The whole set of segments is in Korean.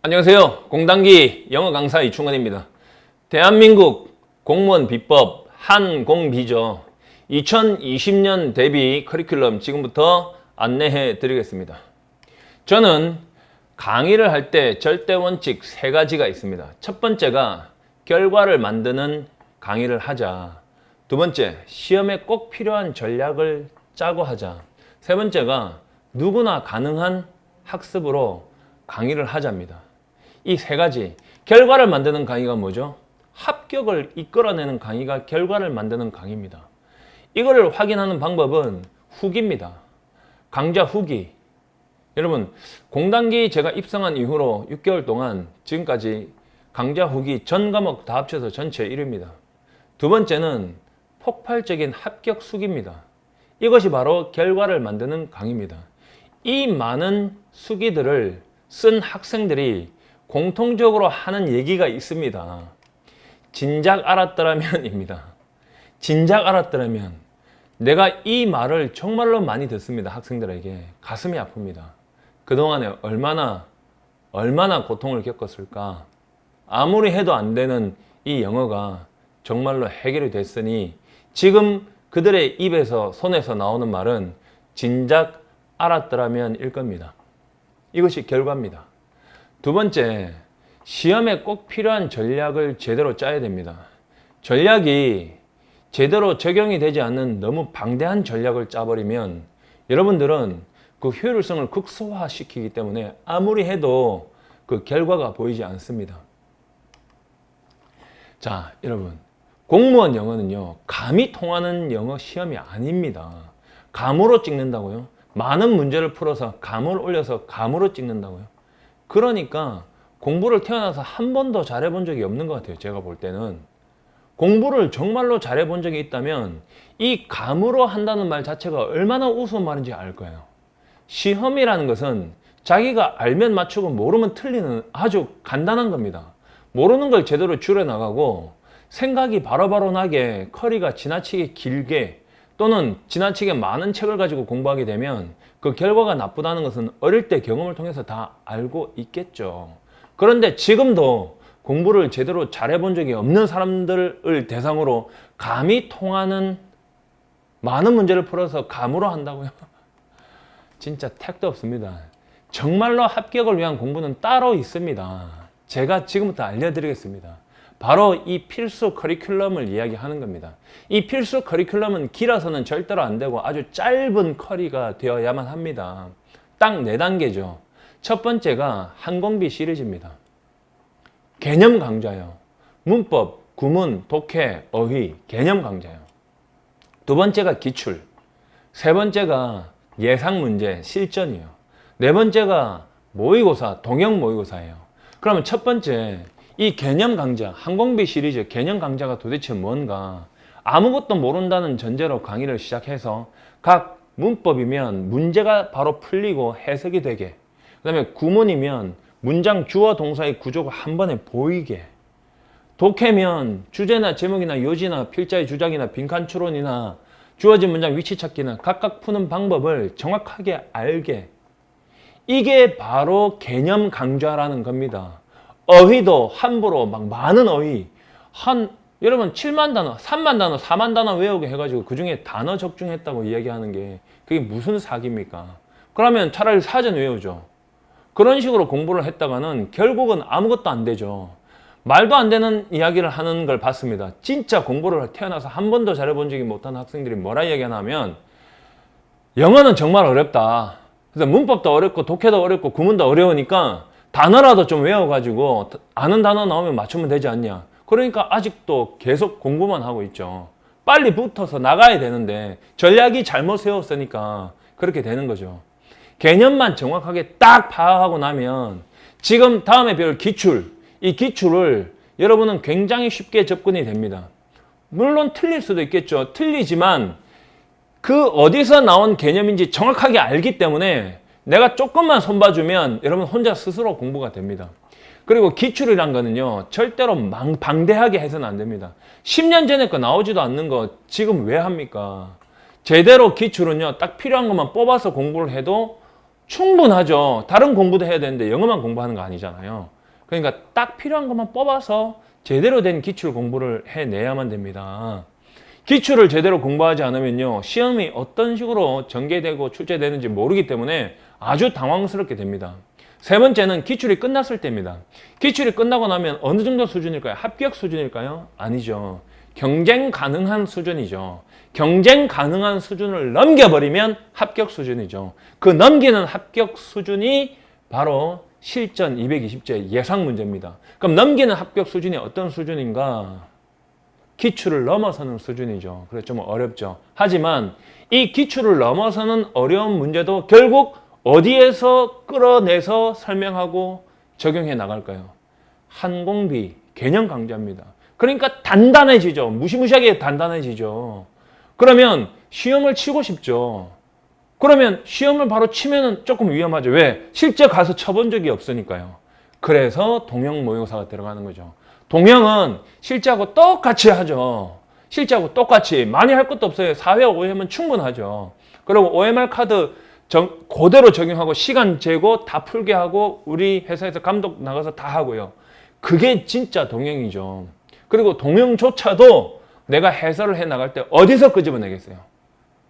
안녕하세요. 공단기 영어 강사 이충원입니다. 대한민국 공무원 비법 한공비죠. 2020년 대비 커리큘럼 지금부터 안내해 드리겠습니다. 저는 강의를 할 때 절대 원칙 3가지가 있습니다. 첫 번째가 결과를 만드는 강의를 하자. 두 번째, 시험에 꼭 필요한 전략을 짜고 하자. 세 번째가 누구나 가능한 학습으로 강의를 하자입니다. 이 3가지, 결과를 만드는 강의가 뭐죠? 합격을 이끌어내는 강의가 결과를 만드는 강의입니다. 이거를 확인하는 방법은 후기입니다. 강좌 후기. 여러분, 공단기 제가 입성한 이후로 6개월 동안 지금까지 강좌 후기 전 과목 다 합쳐서 전체 1위입니다. 두 번째는 폭발적인 합격 수기입니다. 이것이 바로 결과를 만드는 강의입니다. 이 많은 수기들을 쓴 학생들이 공통적으로 하는 얘기가 있습니다. 진작 알았더라면입니다. 진작 알았더라면. 내가 이 말을 정말로 많이 듣습니다. 학생들에게. 가슴이 아픕니다. 그동안에 얼마나 고통을 겪었을까. 아무리 해도 안 되는 이 영어가 정말로 해결이 됐으니 지금 그들의 입에서 손에서 나오는 말은 진작 알았더라면 일 겁니다. 이것이 결과입니다. 두 번째, 시험에 꼭 필요한 전략을 제대로 짜야 됩니다. 전략이 제대로 적용이 되지 않는 너무 방대한 전략을 짜버리면 여러분들은 그 효율성을 극소화시키기 때문에 아무리 해도 그 결과가 보이지 않습니다. 자, 여러분, 공무원 영어는요, 감이 통하는 영어 시험이 아닙니다. 감으로 찍는다고요? 많은 문제를 풀어서 감을 올려서 감으로 찍는다고요? 그러니까 공부를 태어나서 한 번도 잘해본 적이 없는 것 같아요. 제가 볼 때는. 공부를 정말로 잘해본 적이 있다면 이 감으로 한다는 말 자체가 얼마나 우스운 말인지 알 거예요. 시험이라는 것은 자기가 알면 맞추고 모르면 틀리는 아주 간단한 겁니다. 모르는 걸 제대로 줄여나가고 생각이 바로바로 나게 커리가 지나치게 길게 또는 지나치게 많은 책을 가지고 공부하게 되면 그 결과가 나쁘다는 것은 어릴 때 경험을 통해서 다 알고 있겠죠. 그런데 지금도 공부를 제대로 잘해본 적이 없는 사람들을 대상으로 감이 통하는 많은 문제를 풀어서 감으로 한다고요? 진짜 택도 없습니다. 정말로 합격을 위한 공부는 따로 있습니다. 제가 지금부터 알려드리겠습니다. 바로 이 필수 커리큘럼을 이야기하는 겁니다. 이 필수 커리큘럼은 길어서는 절대로 안 되고 아주 짧은 커리가 되어야만 합니다. 딱 4단계죠. 첫 번째가 한공비 시리즈입니다. 개념 강좌요. 문법, 구문, 독해, 어휘, 개념 강좌요. 두 번째가 기출. 세 번째가 예상 문제, 실전이요. 네 번째가 모의고사, 동형 모의고사예요. 그러면 첫 번째, 이 개념 강좌, 한공비 시리즈 개념 강좌가 도대체 뭔가? 아무것도 모른다는 전제로 강의를 시작해서 각 문법이면 문제가 바로 풀리고 해석이 되게, 그 다음에 구문이면 문장 주어 동사의 구조가 한 번에 보이게, 독해면 주제나 제목이나 요지나 필자의 주장이나 빈칸 추론이나 주어진 문장 위치 찾기나 각각 푸는 방법을 정확하게 알게, 이게 바로 개념 강좌라는 겁니다. 어휘도 함부로 막 많은 어휘, 여러분 7만 단어, 3만 단어, 4만 단어 외우게 해가지고 그 중에 단어 적중했다고 이야기하는 게 그게 무슨 사기입니까? 그러면 차라리 사전 외우죠. 그런 식으로 공부를 했다가는 결국은 아무것도 안 되죠. 말도 안 되는 이야기를 하는 걸 봤습니다. 진짜 공부를 태어나서 한 번도 잘해본 적이 못한 학생들이 뭐라 이야기하냐면 영어는 정말 어렵다. 그래서 문법도 어렵고 독해도 어렵고 구문도 어려우니까 단어라도 좀 외워가지고 아는 단어 나오면 맞추면 되지 않냐. 그러니까 아직도 계속 공부만 하고 있죠. 빨리 붙어서 나가야 되는데 전략이 잘못 세웠으니까 그렇게 되는 거죠. 개념만 정확하게 딱 파악하고 나면 지금 다음에 배울 기출, 이 기출을 여러분은 굉장히 쉽게 접근이 됩니다. 물론 틀릴 수도 있겠죠. 틀리지만 그 어디서 나온 개념인지 정확하게 알기 때문에 내가 조금만 손봐주면 여러분 혼자 스스로 공부가 됩니다. 그리고 기출이란 거는요, 절대로 방대하게 해서는 안 됩니다. 10년 전에 거 나오지도 않는 거 지금 왜 합니까? 제대로 기출은요, 딱 필요한 것만 뽑아서 공부를 해도 충분하죠. 다른 공부도 해야 되는데 영어만 공부하는 거 아니잖아요. 그러니까 딱 필요한 것만 뽑아서 제대로 된 기출 공부를 해내야만 됩니다. 기출을 제대로 공부하지 않으면요, 시험이 어떤 식으로 전개되고 출제되는지 모르기 때문에 아주 당황스럽게 됩니다. 세 번째는 기출이 끝났을 때입니다. 기출이 끝나고 나면 어느 정도 수준일까요? 합격 수준일까요? 아니죠. 경쟁 가능한 수준이죠. 경쟁 가능한 수준을 넘겨버리면 합격 수준이죠. 그 넘기는 합격 수준이 바로 실전 220제 예상 문제입니다. 그럼 넘기는 합격 수준이 어떤 수준인가? 기출을 넘어서는 수준이죠. 그래서 좀 어렵죠. 하지만 이 기출을 넘어서는 어려운 문제도 결국 어디에서 끌어내서 설명하고 적용해 나갈까요? 항공비 개념 강좌입니다. 그러니까 단단해지죠. 무시무시하게 단단해지죠. 그러면 시험을 치고 싶죠. 그러면 시험을 바로 치면은 조금 위험하죠. 왜? 실제 가서 쳐본 적이 없으니까요. 그래서 동형 모의고사가 들어가는 거죠. 동형은 실제하고 똑같이 하죠. 실제하고 똑같이. 많이 할 것도 없어요. 4회, 5회면 충분하죠. 그리고 OMR 카드 그대로 적용하고 시간 재고 다 풀게 하고 우리 회사에서 감독 나가서 다 하고요. 그게 진짜 동형이죠. 그리고 동형조차도 내가 해설을 해 나갈 때 어디서 끄집어내겠어요?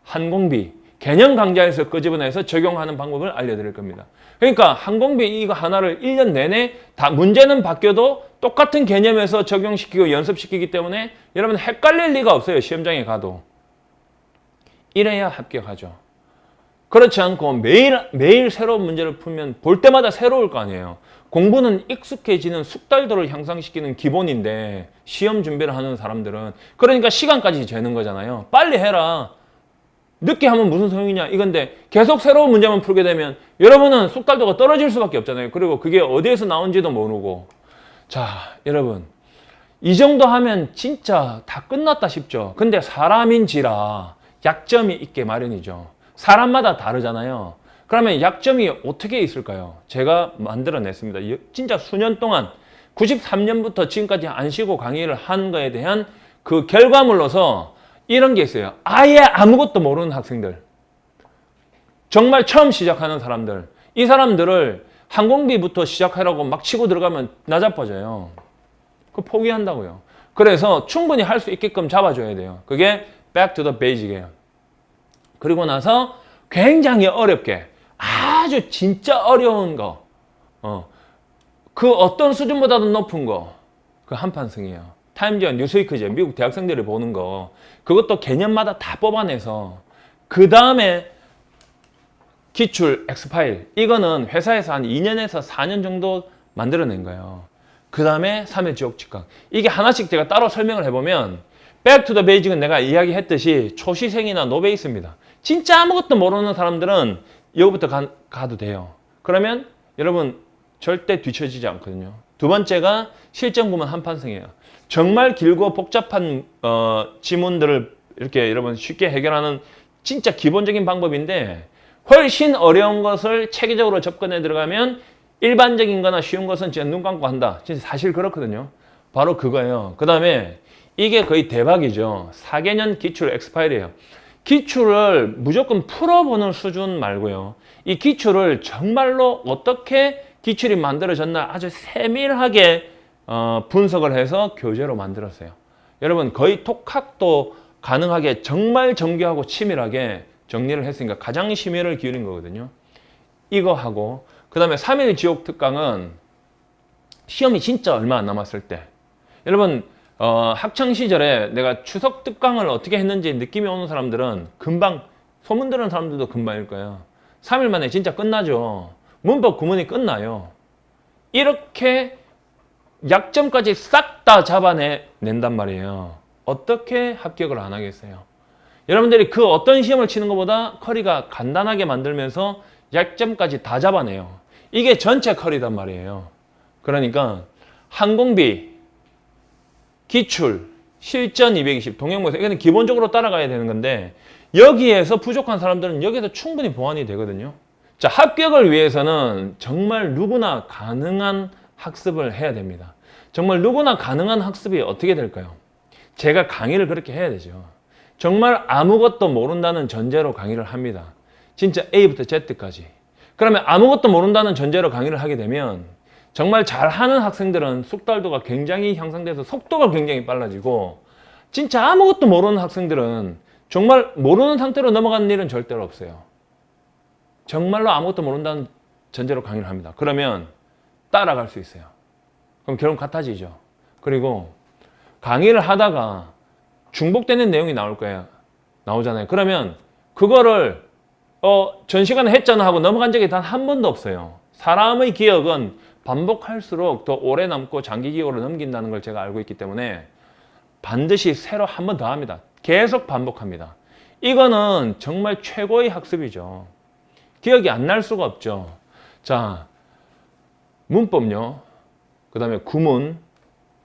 항공비 개념 강좌에서 끄집어내서 적용하는 방법을 알려드릴 겁니다. 그러니까 항공비 이거 하나를 1년 내내 다 문제는 바뀌어도 똑같은 개념에서 적용시키고 연습시키기 때문에 여러분 헷갈릴 리가 없어요. 시험장에 가도. 이래야 합격하죠. 그렇지 않고 매일 새로운 문제를 풀면 볼 때마다 새로울 거 아니에요. 공부는 익숙해지는 숙달도를 향상시키는 기본인데 시험 준비를 하는 사람들은 그러니까 시간까지 재는 거잖아요. 빨리 해라. 늦게 하면 무슨 소용이냐 이건데 계속 새로운 문제만 풀게 되면 여러분은 숙달도가 떨어질 수밖에 없잖아요. 그리고 그게 어디에서 나온지도 모르고. 자, 여러분 이 정도 하면 진짜 다 끝났다 싶죠. 근데 사람인지라 약점이 있게 마련이죠. 사람마다 다르잖아요. 그러면 약점이 어떻게 있을까요? 제가 만들어냈습니다. 진짜 수년 동안 93년부터 지금까지 안 쉬고 강의를 한 거에 대한 그 결과물로서 이런 게 있어요. 아예 아무것도 모르는 학생들. 정말 처음 시작하는 사람들. 이 사람들을 항공비부터 시작하라고 막 치고 들어가면 나자빠져요. 그거 포기한다고요. 그래서 충분히 할 수 있게끔 잡아줘야 돼요. 그게 back to the basic이에요. 그리고 나서 굉장히 어렵게 아주 진짜 어려운 거 그 어떤 수준보다도 높은 거 그 한판승이에요. 타임즈와 뉴스위크제 미국 대학생들이 보는 거 그것도 개념마다 다 뽑아내서 그 다음에 기출 X파일 이거는 회사에서 한 2년에서 4년 정도 만들어낸 거예요. 그 다음에 3회 지옥 직강 이게 하나씩 제가 따로 설명을 해보면 Back to the Basic은 내가 이야기했듯이 초시생이나 노베이스입니다. 진짜 아무것도 모르는 사람들은 여기부터 가도 돼요. 그러면 여러분 절대 뒤처지지 않거든요. 두 번째가 실전 구문 한판승이에요. 정말 길고 복잡한 지문들을 이렇게 여러분 쉽게 해결하는 진짜 기본적인 방법인데 훨씬 어려운 것을 체계적으로 접근해 들어가면 일반적인 거나 쉬운 것은 진짜 눈 감고 한다. 진짜 사실 그렇거든요. 바로 그거예요. 그 다음에 이게 거의 대박이죠. 4개년 기출 X파일이에요. 기출을 무조건 풀어보는 수준 말고요. 이 기출을 정말로 어떻게 기출이 만들어졌나 아주 세밀하게 분석을 해서 교재로 만들었어요. 여러분 거의 독학도 가능하게 정말 정교하고 치밀하게 정리를 했으니까 가장 심혈을 기울인 거거든요. 이거 하고 그 다음에 3일 지옥 특강은 시험이 진짜 얼마 안 남았을 때 여러분 학창 시절에 내가 추석 특강을 어떻게 했는지 느낌이 오는 사람들은 금방 소문 들은 사람들도 금방일 거예요. 3일 만에 진짜 끝나죠. 문법 구문이 끝나요. 이렇게 약점까지 싹 다 잡아낸단 말이에요. 어떻게 합격을 안 하겠어요? 여러분들이 그 어떤 시험을 치는 것보다 커리가 간단하게 만들면서 약점까지 다 잡아내요. 이게 전체 커리단 말이에요. 그러니까 항공비, 기출, 실전 220, 동형모사 이거는 기본적으로 따라가야 되는 건데 여기에서 부족한 사람들은 여기서 충분히 보완이 되거든요. 자, 합격을 위해서는 정말 누구나 가능한 학습을 해야 됩니다. 정말 누구나 가능한 학습이 어떻게 될까요? 제가 강의를 그렇게 해야 되죠. 정말 아무것도 모른다는 전제로 강의를 합니다. 진짜 A부터 Z까지. 그러면 아무것도 모른다는 전제로 강의를 하게 되면 정말 잘하는 학생들은 숙달도가 굉장히 향상돼서 속도가 굉장히 빨라지고, 진짜 아무것도 모르는 학생들은 정말 모르는 상태로 넘어가는 일은 절대로 없어요. 정말로 아무것도 모른다는 전제로 강의를 합니다. 그러면 따라갈 수 있어요. 그럼 결론 같아지죠. 그리고 강의를 하다가 중복되는 내용이 나올 거예요. 나오잖아요. 그러면 그거를 전 시간에 했잖아 하고 넘어간 적이 단 한 번도 없어요. 사람의 기억은 반복할수록 더 오래 남고 장기 기억으로 넘긴다는 걸 제가 알고 있기 때문에 반드시 새로 한 번 더 합니다. 계속 반복합니다. 이거는 정말 최고의 학습이죠. 기억이 안 날 수가 없죠. 자, 문법요. 그 다음에 구문,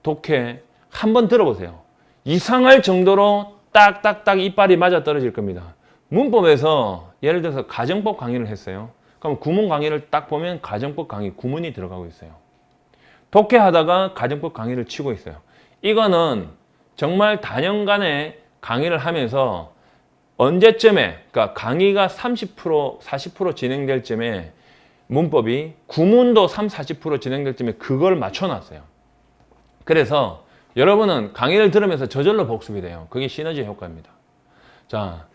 독해 한번 들어보세요. 이상할 정도로 딱딱딱 이빨이 맞아 떨어질 겁니다. 문법에서 예를 들어서 가정법 강의를 했어요. 그럼 구문 강의를 딱 보면 가정법 강의 구문이 들어가고 있어요. 독해하다가 가정법 강의를 치고 있어요. 이거는 정말 단연간에 강의를 하면서 언제쯤에, 그러니까 강의가 30%, 40% 진행될 쯤에 문법이 구문도 3, 40% 진행될 쯤에 그걸 맞춰놨어요. 그래서 여러분은 강의를 들으면서 저절로 복습이 돼요. 그게 시너지 효과입니다. 자,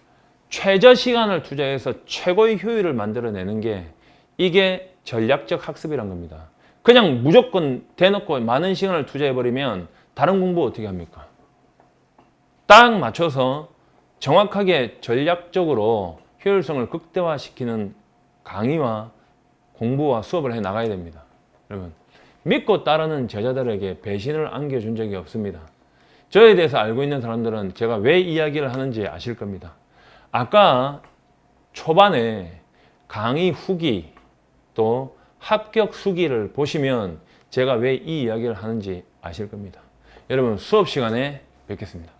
최저 시간을 투자해서 최고의 효율을 만들어내는 게 이게 전략적 학습이란 겁니다. 그냥 무조건 대놓고 많은 시간을 투자해버리면 다른 공부 어떻게 합니까? 딱 맞춰서 정확하게 전략적으로 효율성을 극대화시키는 강의와 공부와 수업을 해 나가야 됩니다. 여러분, 믿고 따르는 제자들에게 배신을 안겨준 적이 없습니다. 저에 대해서 알고 있는 사람들은 제가 왜 이야기를 하는지 아실 겁니다. 아까 초반에 강의 후기 또 합격 수기를 보시면 제가 왜 이 이야기를 하는지 아실 겁니다. 여러분, 수업 시간에 뵙겠습니다.